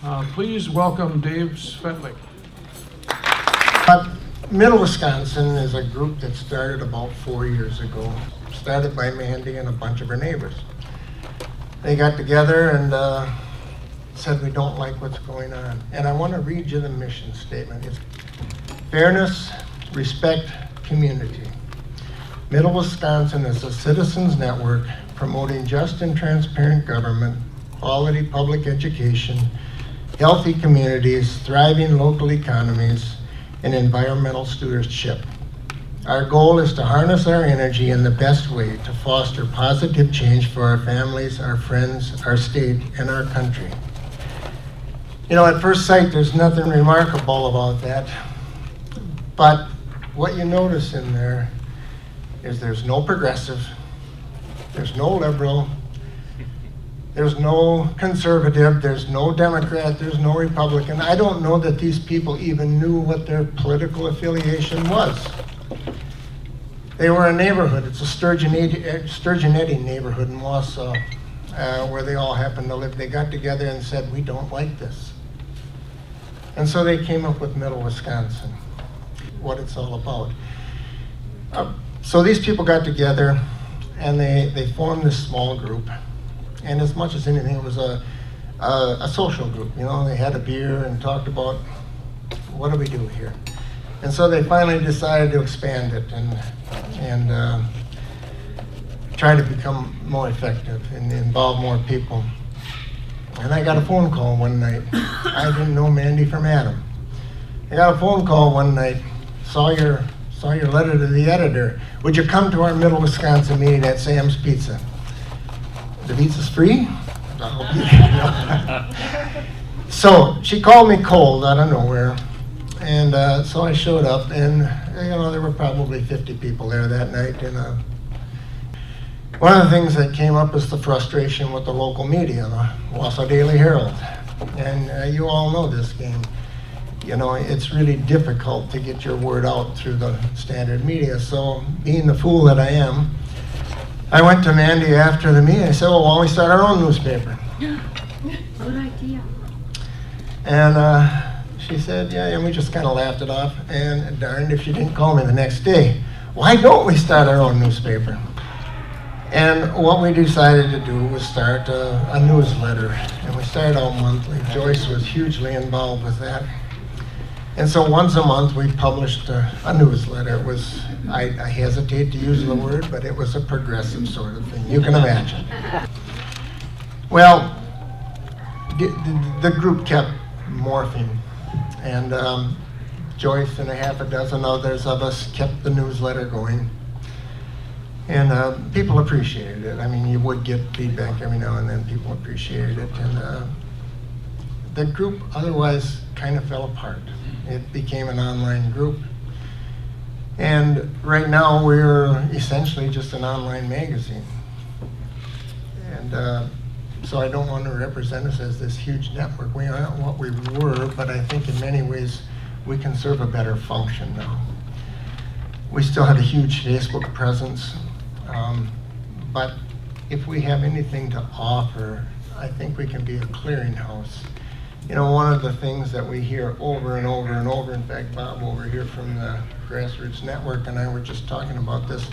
Please welcome Dave Svetlik. Middle Wisconsin is a group that started about 4 years ago. Started by Mandy and a bunch of her neighbors. They got together and said, we don't like what's going on. And I want to read you the mission statement. It's fairness, respect, community. Middle Wisconsin is a citizens network promoting just and transparent government, quality public education, healthy communities, thriving local economies, and environmental stewardship. Our goal is to harness our energy in the best way to foster positive change for our families, our friends, our state, and our country. You know, at first sight, there's nothing remarkable about that. But what you notice in there is there's no progressive, there's no liberal, there's no conservative, there's no Democrat, there's no Republican. I don't know that these people even knew what their political affiliation was. They were a neighborhood. It's a Sturgeon-Eddy neighborhood in Wausau, where they all happened to live. They got together and said, we don't like this. And so they came up with Middle Wisconsin, what it's all about. So these people got together and they formed this small group. And as much as anything, it was a social group. You know, they had a beer and talked about, what do we do here? And so they finally decided to expand it and try to become more effective and involve more people. And I got a phone call one night. I didn't know Mandy from Adam. I got a phone call one night, saw your letter to the editor. Would you come to our Middle Wisconsin meeting at Sam's Pizza? The pizza's free? I'll be there. So she called me cold out of nowhere. And so I showed up, and you know, there were probably 50 people there that night. And one of the things that came up is the frustration with the local media, the Wausau Daily Herald. And you all know this game. You know, it's really difficult to get your word out through the standard media. So being the fool that I am, I went to Mandy after the meeting. I said, well, why don't we start our own newspaper? Good idea. And she said, yeah, and we just kind of laughed it off. And darned if she didn't call me the next day. Why don't we start our own newspaper? And what we decided to do was start a newsletter. And we started out monthly. Joyce was hugely involved with that. And so once a month we published a newsletter. It was, I hesitate to use the word, but it was a progressive sort of thing. You can imagine. Well, the group kept morphing. And Joyce and a half a dozen others of us kept the newsletter going. And people appreciated it. I mean, you would get feedback every now and then. People appreciated it. And the group otherwise kind of fell apart. It became an online group. And right now we're essentially just an online magazine. And so I don't want to represent us as this huge network. We aren't what we were, but I think in many ways we can serve a better function now. We still have a huge Facebook presence, but if we have anything to offer, I think we can be a clearinghouse. You know, one of the things that we hear over and over and over, in fact, Bob over here from the Grassroots Network and I were just talking about this.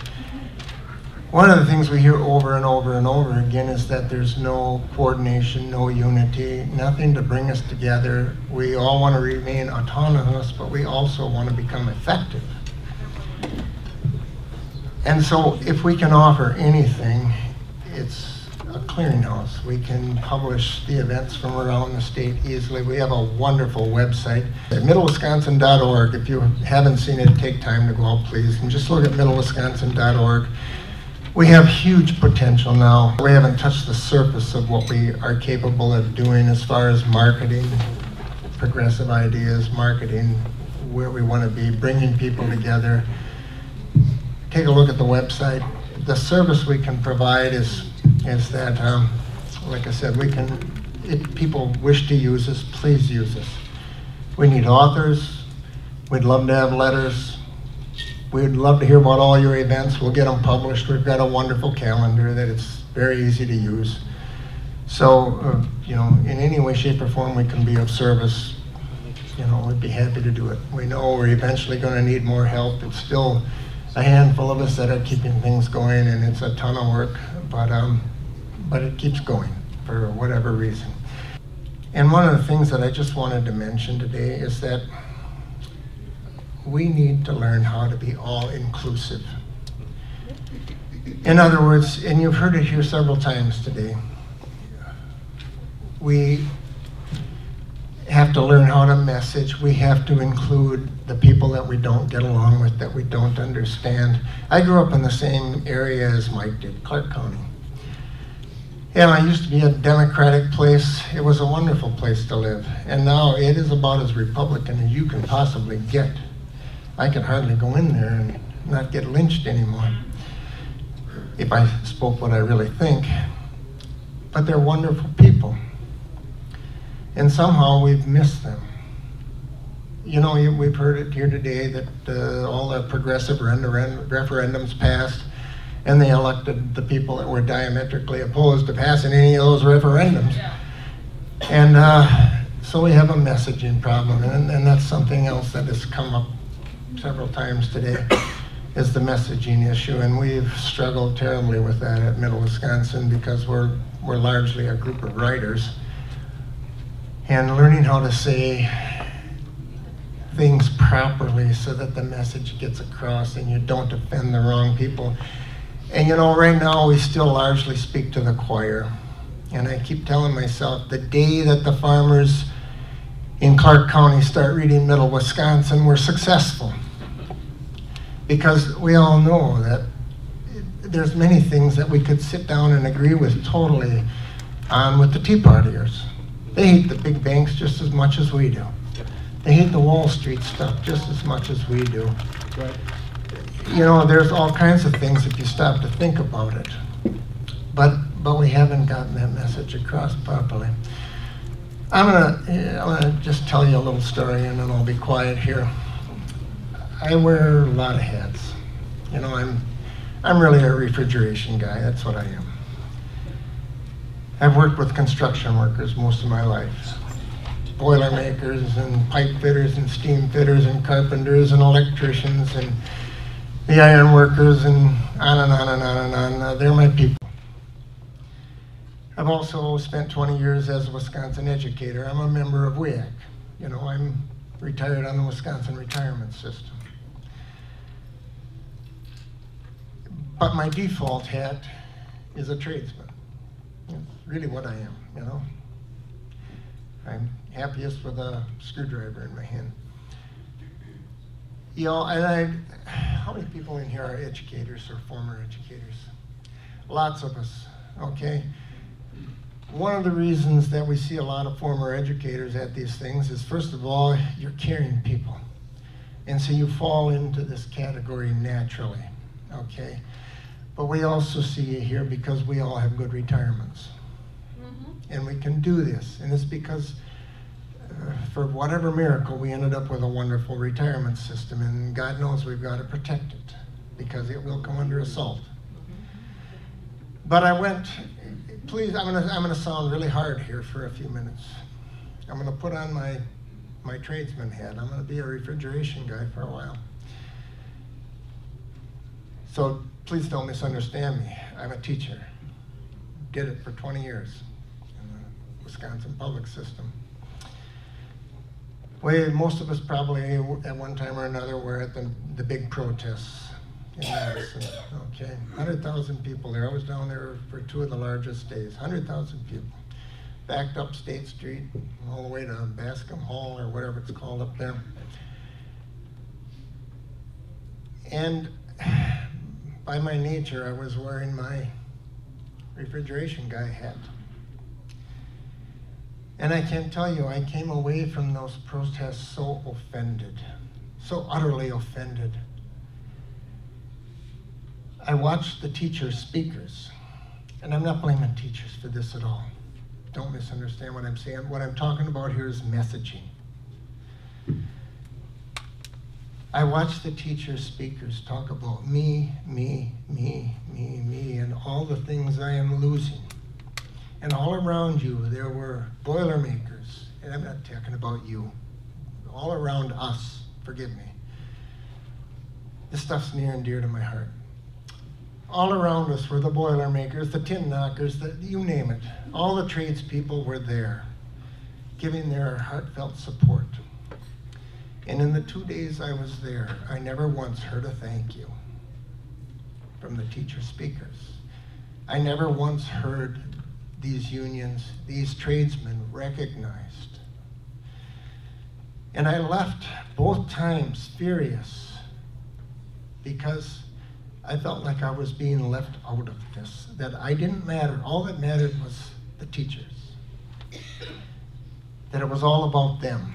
One of the things we hear over and over and over again is that there's no coordination, no unity, nothing to bring us together. We all want to remain autonomous, but we also want to become effective. And so if we can offer anything, it's a clearinghouse. We can publish the events from around the state easily. We have a wonderful website at middlewisconsin.org. If you haven't seen it, take time to go out, please, and just look at middlewisconsin.org. We have huge potential now. We haven't touched the surface of what we are capable of doing as far as marketing, progressive ideas, marketing, where we want to be, bringing people together. Take a look at the website. The service we can provide is that, like I said, we can, if people wish to use us, please use us. We need authors. We'd love to have letters. We'd love to hear about all your events. We'll get them published. We've got a wonderful calendar that it's very easy to use. So, you know, in any way, shape, or form we can be of service, you know, we'd be happy to do it. We know we're eventually going to need more help. It's still a handful of us that are keeping things going, and it's a ton of work, but it keeps going for whatever reason. And one of the things that I just wanted to mention today is that we need to learn how to be all-inclusive. In other words, and you've heard it here several times today, we have to learn how to message. We have to include the people that we don't get along with, that we don't understand. I grew up in the same area as Mike did, Clark County. And I used to be a Democratic place. It was a wonderful place to live. And now it is about as Republican as you can possibly get. I can hardly go in there and not get lynched anymore if I spoke what I really think. But they're wonderful people. And somehow we've missed them. You know, we've heard it here today that all the progressive referendums passed, and they elected the people that were diametrically opposed to passing any of those referendums. Yeah. And so we have a messaging problem, and that's something else that has come up several times today, is the messaging issue, and we've struggled terribly with that at Middle Wisconsin because we're largely a group of writers. And learning how to say things properly so that the message gets across and you don't offend the wrong people. And you know, right now we still largely speak to the choir. And I keep telling myself, the day that the farmers in Clark County start reading Middle Wisconsin, we're successful. Because we all know that there's many things that we could sit down and agree with totally on with the Tea Partiers. They hate the big banks just as much as we do. They hate the Wall Street stuff just as much as we do. Right. You know, there's all kinds of things if you stop to think about it. But we haven't gotten that message across properly. I'm gonna just tell you a little story and then I'll be quiet here. I wear a lot of hats. You know, I'm really a refrigeration guy, that's what I am. I've worked with construction workers most of my life. Boiler makers and pipe fitters and steam fitters and carpenters and electricians and the iron workers and on and on and on and on. They're my people. I've also spent 20 years as a Wisconsin educator. I'm a member of WIAC. You know, I'm retired on the Wisconsin retirement system. But my default hat is a tradesman. That's really what I am, you know. I'm happiest with a screwdriver in my hand. You know, and how many people in here are educators or former educators? Lots of us, okay? One of the reasons that we see a lot of former educators at these things is, first of all, you're caring people. And so you fall into this category naturally, okay? But we also see you here because we all have good retirements. Mm-hmm. And we can do this. And it's because, for whatever miracle, we ended up with a wonderful retirement system. And God knows we've got to protect it because it will come under assault. But I went, please, I'm gonna sound really hard here for a few minutes. I'm gonna put on my tradesman hat. I'm gonna be a refrigeration guy for a while. So please don't misunderstand me. I'm a teacher. Did it for 20 years in the Wisconsin public system. Most of us probably at one time or another were at the big protests in Madison. Okay, 100,000 people there. I was down there for two of the largest days. 100,000 people. Backed up State Street all the way to Bascom Hall or whatever it's called up there. And by my nature, I was wearing my refrigeration guy hat. And I can tell you, I came away from those protests so offended, so utterly offended. I watched the teacher speakers, and I'm not blaming teachers for this at all. Don't misunderstand what I'm saying. What I'm talking about here is messaging. I watched the teacher speakers talk about me, and all the things I am losing. And all around you, there were Boilermakers. And I'm not talking about you. All around us, forgive me. This stuff's near and dear to my heart. All around us were the Boilermakers, the tin knockers, you name it. All the tradespeople were there, giving their heartfelt support. And in the 2 days I was there, I never once heard a thank you from the teacher speakers. I never once heard these unions, these tradesmen recognized. And I left both times furious because I felt like I was being left out of this, that I didn't matter. All that mattered was the teachers, that it was all about them.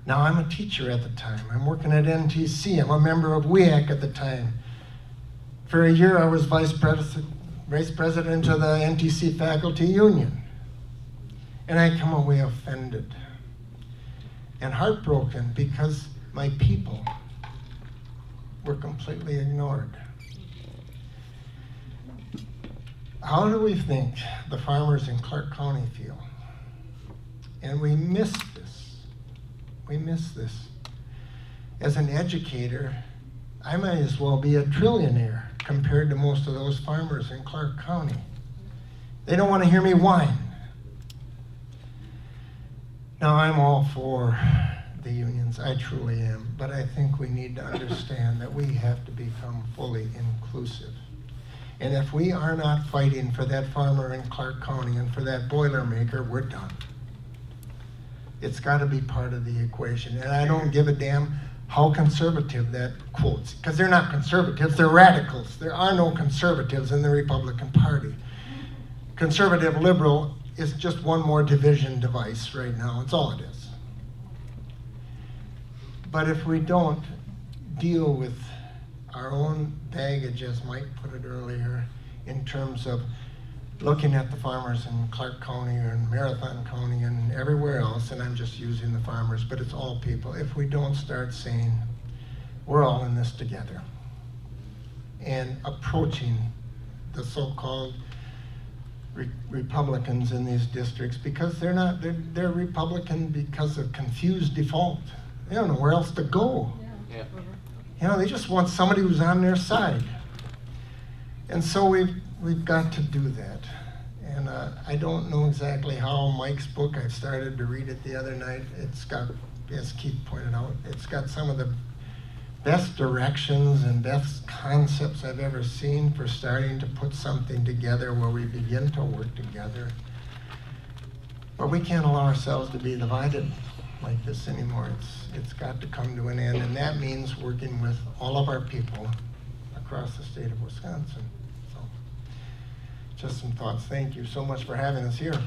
Now, I'm a teacher at the time. I'm working at NTC. I'm a member of WEAC at the time. For a year, I was vice president of the NTC Faculty Union. And I come away offended and heartbroken because my people were completely ignored. How do we think the farmers in Clark County feel? And we miss this. We miss this. As an educator, I might as well be a trillionaire compared to most of those farmers in Clark County. They don't want to hear me whine. Now, I'm all for the unions, I truly am, but I think we need to understand that we have to become fully inclusive. And if we are not fighting for that farmer in Clark County and for that Boilermaker, we're done. It's got to be part of the equation. And I don't give a damn how conservative that quotes, because they're not conservatives, they're radicals. There are no conservatives in the Republican Party. Conservative liberal is just one more division device right now. It's all it is. But if we don't deal with our own baggage, as Mike put it earlier, in terms of looking at the farmers in Clark County or in Marathon County and everywhere else, and I'm just using the farmers, but it's all people, if we don't start saying, we're all in this together, and approaching the so-called Republicans in these districts, because they're Republican because of confused default. They don't know where else to go. Yeah. You know, they just want somebody who's on their side. And so we've got to do that. And I don't know exactly how Mike's book, I started to read it the other night. It's got, as Keith pointed out, it's got some of the best directions and best concepts I've ever seen for starting to put something together where we begin to work together. But we can't allow ourselves to be divided like this anymore. It's got to come to an end, and that means working with all of our people across the state of Wisconsin. So, just some thoughts. Thank you so much for having us here.